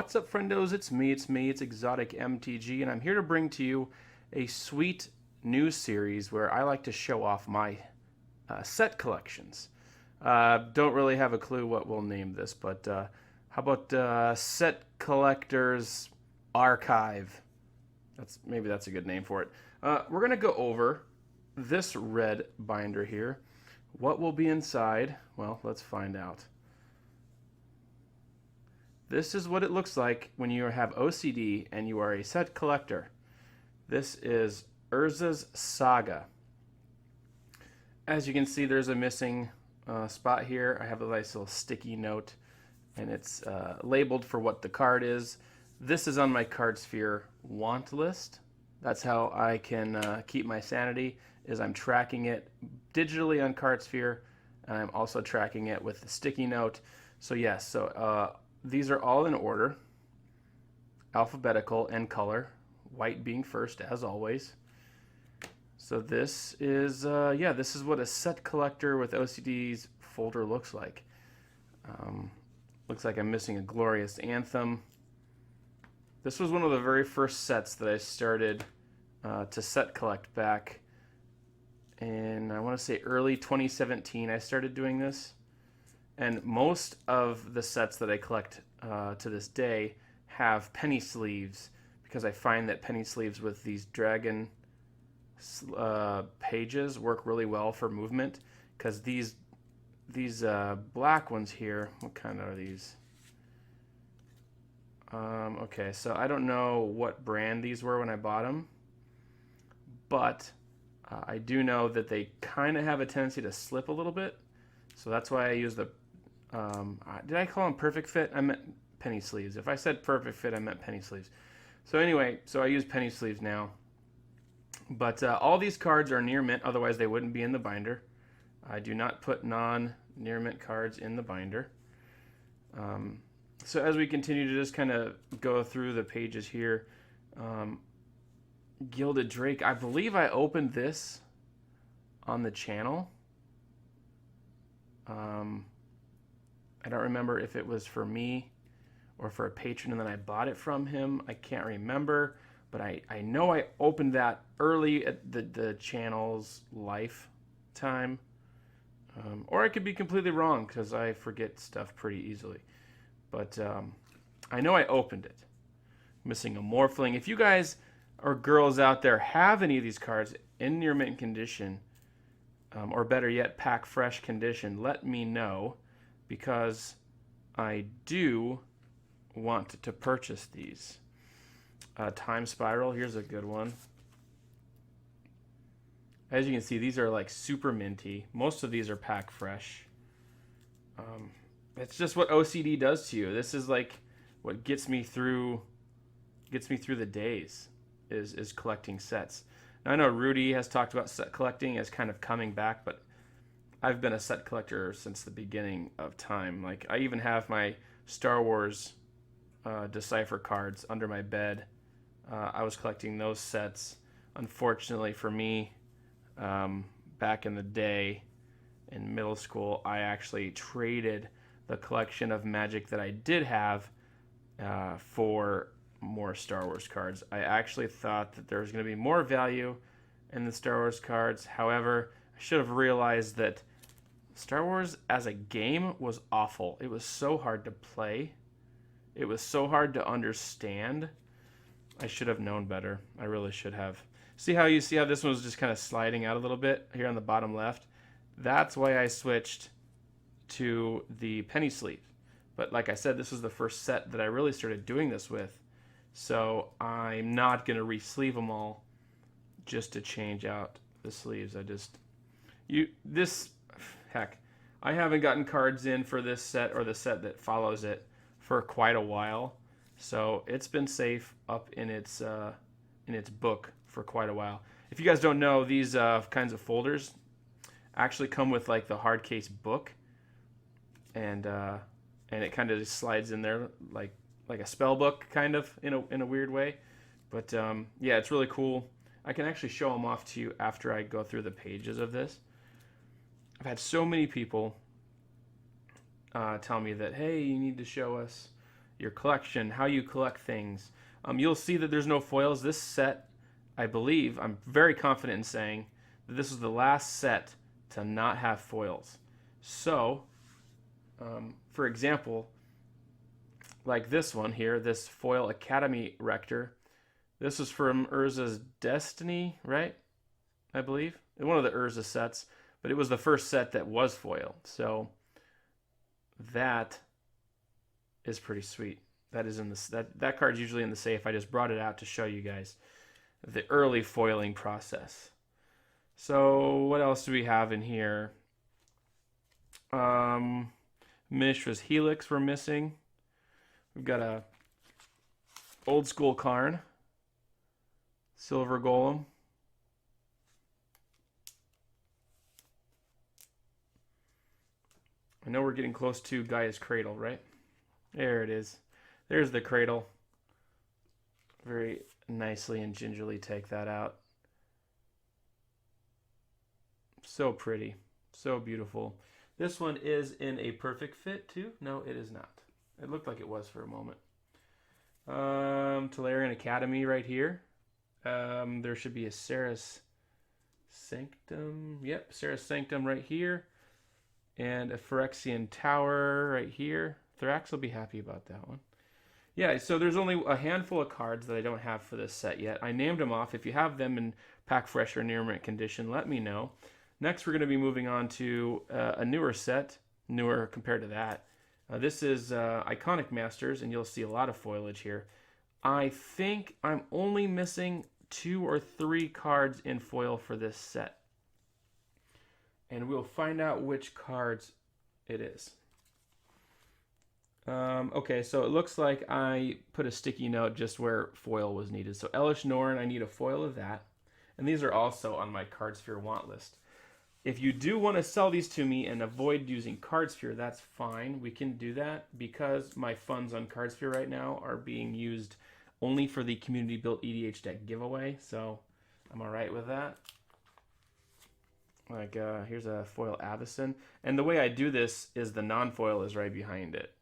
What's up, friendos? It's me, it's ExoticMTG, and I'm here to bring to you a sweet news series where I like to show off my set collections. Don't really have a clue what we'll name this, but how about Set Collectors Archive? Maybe that's a good name for it. We're going to go over this red binder here. What will be inside? Well, let's find out. This is what it looks like when you have OCD and you are a set collector. This is Urza's Saga. As you can see, there's a missing spot here. I have a nice little sticky note, and it's labeled for what the card is. This is on my Cardsphere want list. That's how I can keep my sanity, is I'm tracking it digitally on Cardsphere, and I'm also tracking it with the sticky note. So yes, these are all in order, alphabetical and color, white being first as always. So this is, this is what a set collector with OCD's folder looks like. Looks like I'm missing a Glorious Anthem. This was one of the very first sets that I started to set collect back in, I want to say early 2017 I started doing this. And most of the sets that I collect to this day have penny sleeves, because I find that penny sleeves with these dragon pages work really well for movement, because these black ones here, what kind are these? Okay, so I don't know what brand these were when I bought them, but I do know that they kind of have a tendency to slip a little bit, so that's why I use the did I call them perfect fit? I meant penny sleeves. If I said perfect fit, I meant penny sleeves. So anyway, so I use penny sleeves now. But all these cards are near mint, otherwise they wouldn't be in the binder. I do not put non-near mint cards in the binder. So as we continue to just kind of go through the pages here, Gilded Drake, I believe I opened this on the channel. I don't remember if it was for me or for a patron and then I bought it from him. I can't remember, but I know I opened that early at the channel's lifetime. Or I could be completely wrong because I forget stuff pretty easily. But I know I opened it. Missing a Morphling. If you guys or girls out there have any of these cards in near mint condition, or better yet, pack fresh condition, let me know, because I do want to purchase these. Time Spiral, here's a good one. As you can see, these are like super minty. Most of these are pack fresh. It's just what OCD does to you. This is like what gets me through the days, is collecting sets. Now, I know Rudy has talked about set collecting as kind of coming back, but I've been a set collector since the beginning of time. Like, I even have my Star Wars Decipher cards under my bed. I was collecting those sets. Unfortunately for me, back in the day in middle school, I actually traded the collection of Magic that I did have for more Star Wars cards. I actually thought that there was going to be more value in the Star Wars cards. However, I should have realized that Star Wars as a game was awful. It was so hard to play. It was so hard to understand. I should have known better. I really should have. See how this one was just kind of sliding out a little bit here on the bottom left? That's why I switched to the penny sleeve. But like I said, this was the first set that I really started doing this with. So I'm not going to re-sleeve them all just to change out the sleeves. Heck, I haven't gotten cards in for this set or the set that follows it for quite a while. So it's been safe up in its book for quite a while. If you guys don't know, these kinds of folders actually come with like the hard case book, and it kind of just slides in there like a spell book, kind of in a weird way. But yeah, it's really cool. I can actually show them off to you after I go through the pages of this. I've had so many people tell me that, hey, you need to show us your collection, how you collect things. You'll see that there's no foils. This set, I believe, I'm very confident in saying that this is the last set to not have foils. So, for example, like this one here, this Foil Academy Rector, this is from Urza's Destiny, right? I believe. One of the Urza sets, but it was the first set that was foil. So that is pretty sweet. That is in the that card's usually in the safe. I just brought it out to show you guys the early foiling process. So what else do we have in here? Mishra's Helix we're missing. We've got a old school Karn, Silver Golem. I know we're getting close to Gaia's Cradle, right? There it is. There's the cradle. Very nicely and gingerly take that out. So pretty. So beautiful. This one is in a perfect fit too. No, it is not. It looked like it was for a moment. Tolarian Academy right here. There should be a Sarah's Sanctum. Yep, Sarah's Sanctum right here. And a Phyrexian Tower right here. Thrax will be happy about that one. Yeah, so there's only a handful of cards that I don't have for this set yet. I named them off. If you have them in pack fresh or near mint condition, let me know. Next, we're going to be moving on to a newer set, newer compared to that. This is Iconic Masters, and you'll see a lot of foliage here. I think I'm only missing 2 or 3 cards in foil for this set. And we'll find out which cards it is. Okay, so it looks like I put a sticky note just where foil was needed. So Elish Norn, I need a foil of that. And these are also on my Cardsphere want list. If you do want to sell these to me and avoid using Cardsphere, that's fine. We can do that because my funds on Cardsphere right now are being used only for the community built EDH deck giveaway. So I'm all right with that. Like, here's a foil Avacyn. And the way I do this is the non-foil is right behind it.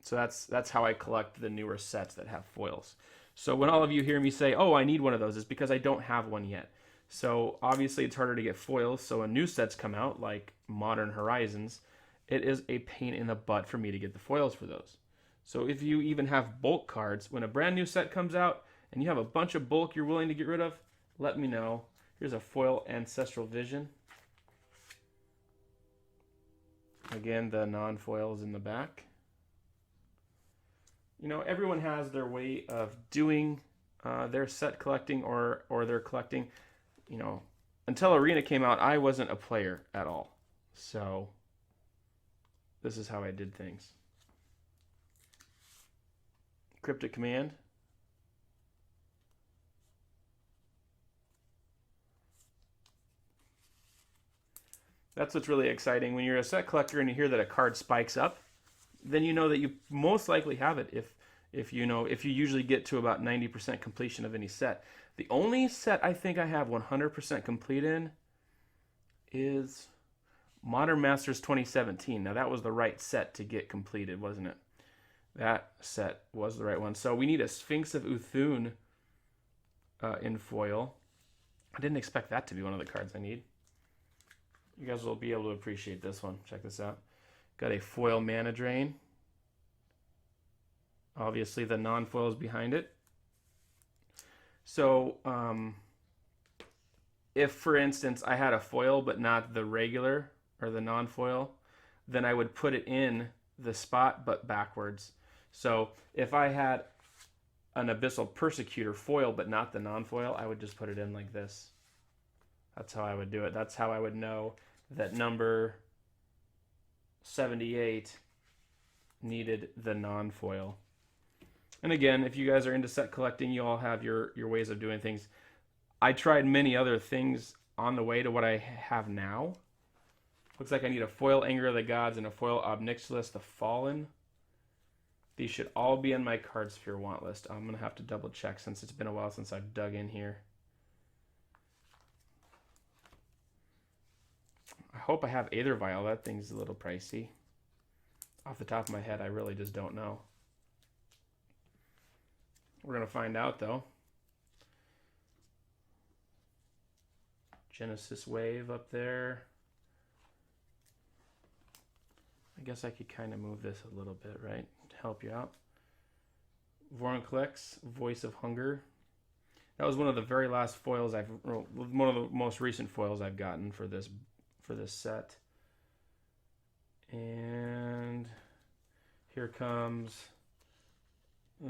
So that's how I collect the newer sets that have foils. So when all of you hear me say, oh, I need one of those, it's because I don't have one yet. So obviously it's harder to get foils. So when new sets come out, like Modern Horizons, it is a pain in the butt for me to get the foils for those. So if you even have bulk cards, when a brand new set comes out and you have a bunch of bulk you're willing to get rid of, let me know. Here's a foil Ancestral Vision. Again, the non-foil is in the back. You know, everyone has their way of doing their set collecting or their collecting. You know, until Arena came out, I wasn't a player at all. So this is how I did things. Cryptic Command. That's what's really exciting. When you're a set collector and you hear that a card spikes up, then you know that you most likely have it if you usually get to about 90% completion of any set. The only set I think I have 100% complete in is Modern Masters 2017. Now that was the right set to get completed, wasn't it? That set was the right one. So we need a Sphinx of Uthun in foil. I didn't expect that to be one of the cards I need. You guys will be able to appreciate this one. Check this out. Got a foil Mana Drain. Obviously the non-foil is behind it. So if, for instance, I had a foil but not the regular or the non-foil, then I would put it in the spot but backwards. So if I had an Abyssal Persecutor foil but not the non-foil, I would just put it in like this. That's how I would do it. That's how I would know that number 78 needed the non-foil. And again, if you guys are into set collecting, you all have your ways of doing things. I tried many other things on the way to what I have now. Looks like I need a foil Anger of the Gods and a foil Obnixilis the Fallen. These should all be in my Cardsphere want list. I'm going to have to double check since it's been a while since I've dug in here. I hope I have Aether Vial. That thing's a little pricey. Off the top of my head, I really just don't know. We're going to find out, though. Genesis Wave up there. I guess I could kind of move this a little bit, right, to help you out. Vorinclex, Voice of Hunger. That was one of the very last foils one of the most recent foils I've gotten for this set. And here comes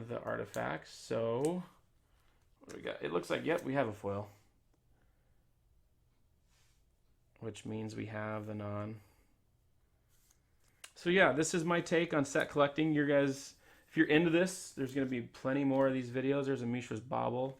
the artifacts. So what do we got? It looks like, yep, we have a foil, which means we have the non. So yeah, this is my take on set collecting. You guys, if you're into this, there's going to be plenty more of these videos. There's a Mishra's Bauble.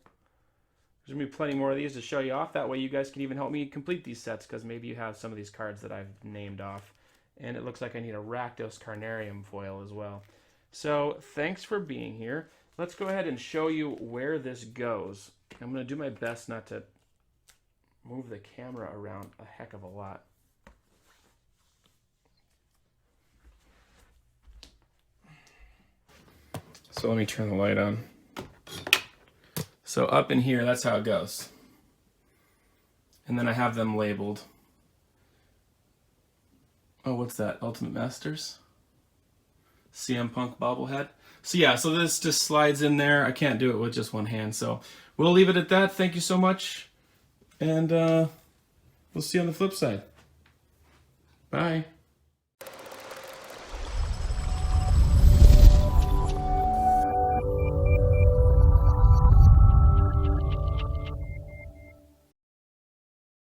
There's going to be plenty more of these to show you off. That way you guys can even help me complete these sets, because maybe you have some of these cards that I've named off. And it looks like I need a Rakdos Carnarium foil as well. So thanks for being here. Let's go ahead and show you where this goes. I'm going to do my best not to move the camera around a heck of a lot. So let me turn the light on. So up in here, that's how it goes. And then I have them labeled. Oh, what's that? Ultimate Masters? CM Punk bobblehead. So yeah, so this just slides in there. I can't do it with just one hand, so we'll leave it at that. Thank you so much. And we'll see you on the flip side. Bye.